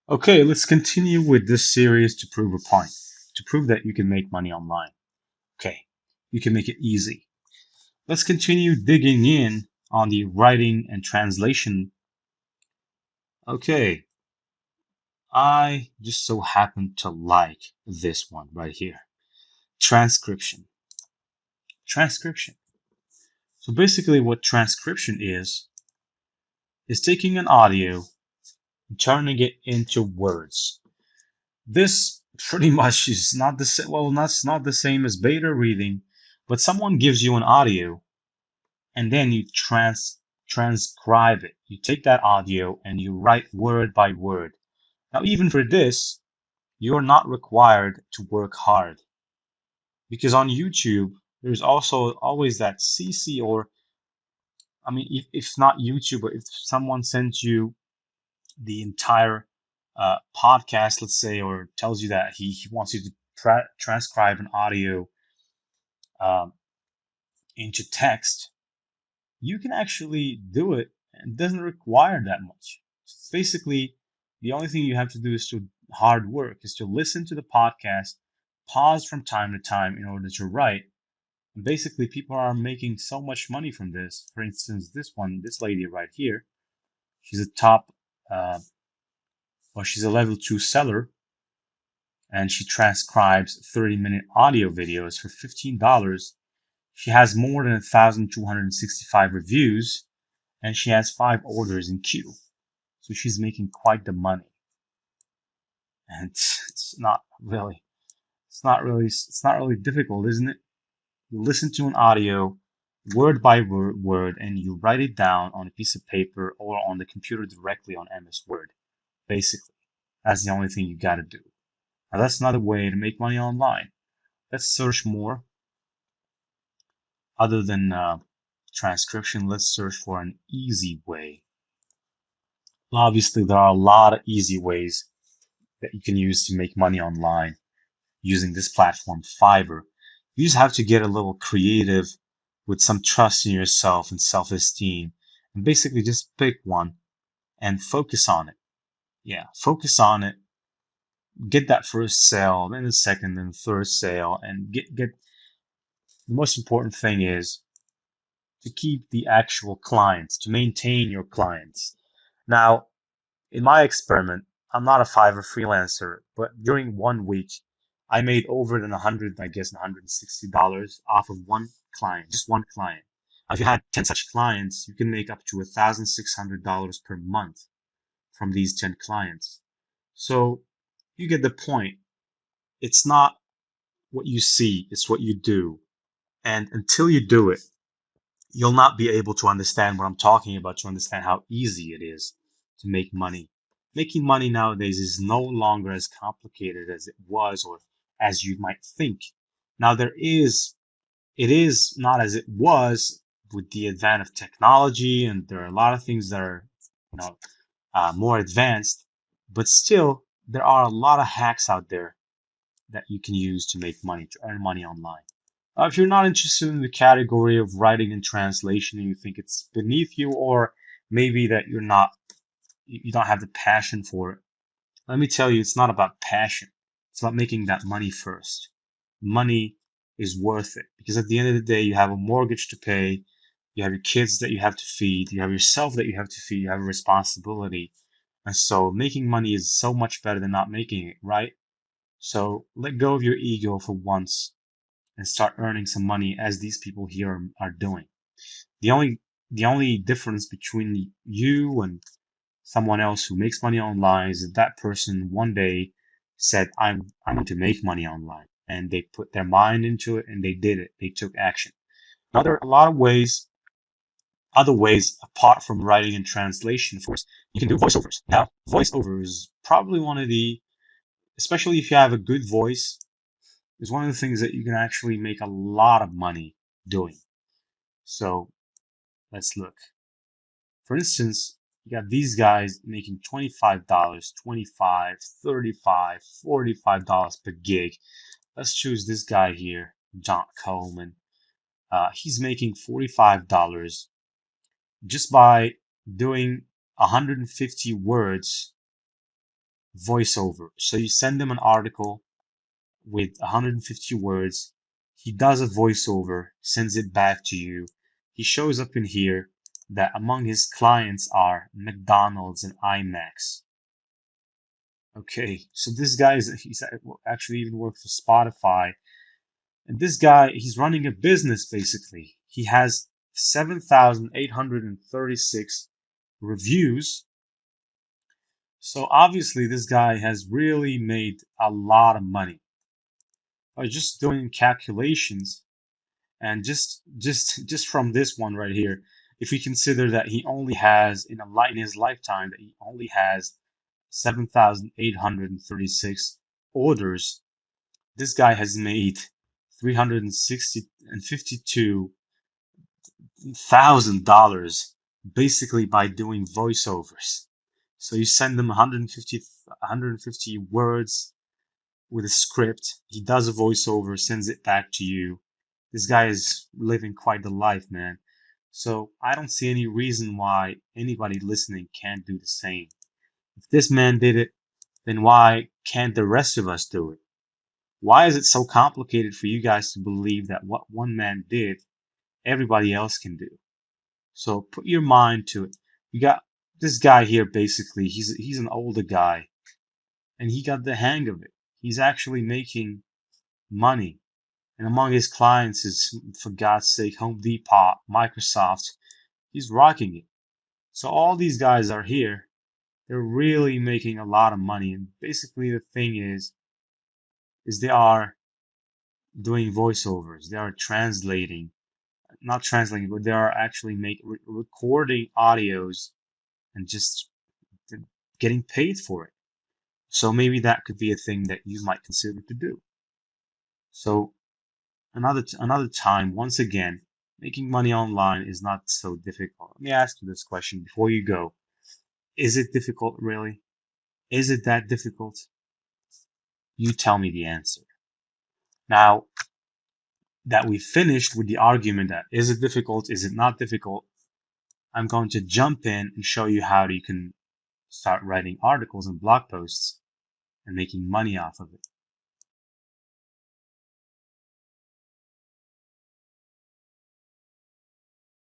Okay, let's continue with this series to prove a point, to prove that you can make money online. Okay, you can make it easy. Let's continue digging in on the writing and translation. Okay, I just so happen to like this one right here. Transcription. Transcription. So basically what transcription is taking an audio and turning it into words. This pretty much is not the same. Well, that's not the same as beta reading, but someone gives you an audio and then you transcribe it. You take that audio and you write word by word. Now, even for this, you're not required to work hard because on YouTube, there's also always that CC or I mean, if not YouTube, but if someone sends you the entire podcast, let's say, or tells you that he wants you to transcribe an audio um, into text, you can actually do it and it doesn't require that much. It's basically, the only thing you have to do is to hard work, is to listen to the podcast, pause from time to time in order to write. And basically, people are making so much money from this. For instance, this lady right here, she's a top, uh, well, she's a level 2 seller and she transcribes 30-minute audio videos for $15. She has more than 1,265 reviews and she has 5 orders in queue. So she's making quite the money. And it's not really difficult, isn't it? You listen to an audio word by word and you write it down on a piece of paper or on the computer directly on MS Word. Basically, that's the only thing you got to do. Now, that's another way to make money online. Let's search more. Other than transcription, let's search for an easy way. Obviously, there are a lot of easy ways that you can use to make money online using this platform, Fiverr. You just have to get a little creative with some trust in yourself and self-esteem, and basically just pick one and focus on it. Yeah, focus on it. Get that first sale, then the second and third sale, and get the most important thing is to keep the actual clients, to maintain your clients. Now, in my experiment, I'm not a Fiverr freelancer, but during 1 week, I made over than 100, I guess, $160 off of one client, just one client. If you had 10 such clients, you can make up to $1,600 per month from these 10 clients. So you get the point. It's not what you see, it's what you do. And until you do it, you'll not be able to understand what I'm talking about, to understand how easy it is to make money. Making money nowadays is no longer as complicated as it was or as you might think. Now it is not as it was with the advent of technology, and there are a lot of things that are, you know, more advanced, but still there are a lot of hacks out there that you can use to make money, to earn money online. If you're not interested in the category of writing and translation and you think it's beneath you, or maybe that you don't have the passion for it, let me tell you, it's not about passion. It's about making that money first. Money is worth it because at the end of the day, you have a mortgage to pay, you have your kids that you have to feed, you have yourself that you have to feed, you have a responsibility. And so making money is so much better than not making it, right? So let go of your ego for once and start earning some money as these people here are doing. The only the only difference between you and someone else who makes money online is that that person one day said, I'm going to make money online. And they put their mind into it and they did it. They took action. Now there are a lot of ways, other ways apart from writing and translation. Of course, you can do voiceovers. Now, voiceover is probably one of the, especially if you have a good voice, is one of the things that you can actually make a lot of money doing. So let's look. For instance, you got these guys making $25, 25, 35, $45 per gig. Let's choose this guy here, John Coleman. He's making $45 just by doing 150 words VoiceOver. So you send him an article with 150 words. He does a voiceover, sends it back to you. He shows up in here that among his clients are McDonald's and IMAX. Okay, so this guy he's actually even worked for Spotify. And this guy, he's running a business basically. He has 7,836 reviews. So obviously this guy has really made a lot of money by just doing calculations. And just from this one right here, if we consider that he only has in his lifetime that he only has 7,836 orders, this guy has made 352,000 dollars basically by doing voiceovers. So you send them 150 words with a script. He does a voiceover, sends it back to you. This guy is living quite the life, man. So I don't see any reason why anybody listening can't do the same. If this man did it, then why can't the rest of us do it? Why is it so complicated for you guys to believe that what one man did, everybody else can do? So put your mind to it. You got this guy here basically, he's an older guy and he got the hang of it. He's actually making money. And among his clients is, for God's sake, Home Depot, Microsoft. He's rocking it. So all these guys are here. They're really making a lot of money. And basically the thing is they are doing voiceovers. They are translating, not translating, but they are actually recording audios and just getting paid for it. So maybe that could be a thing that you might consider to do. So another time, once again, making money online is not so difficult. Let me ask you this question before you go. Is it difficult, really? Is it that difficult? You tell me the answer. Now that we finished with the argument that is it difficult, is it not difficult, I'm going to jump in and show you how you can start writing articles and blog posts and making money off of it.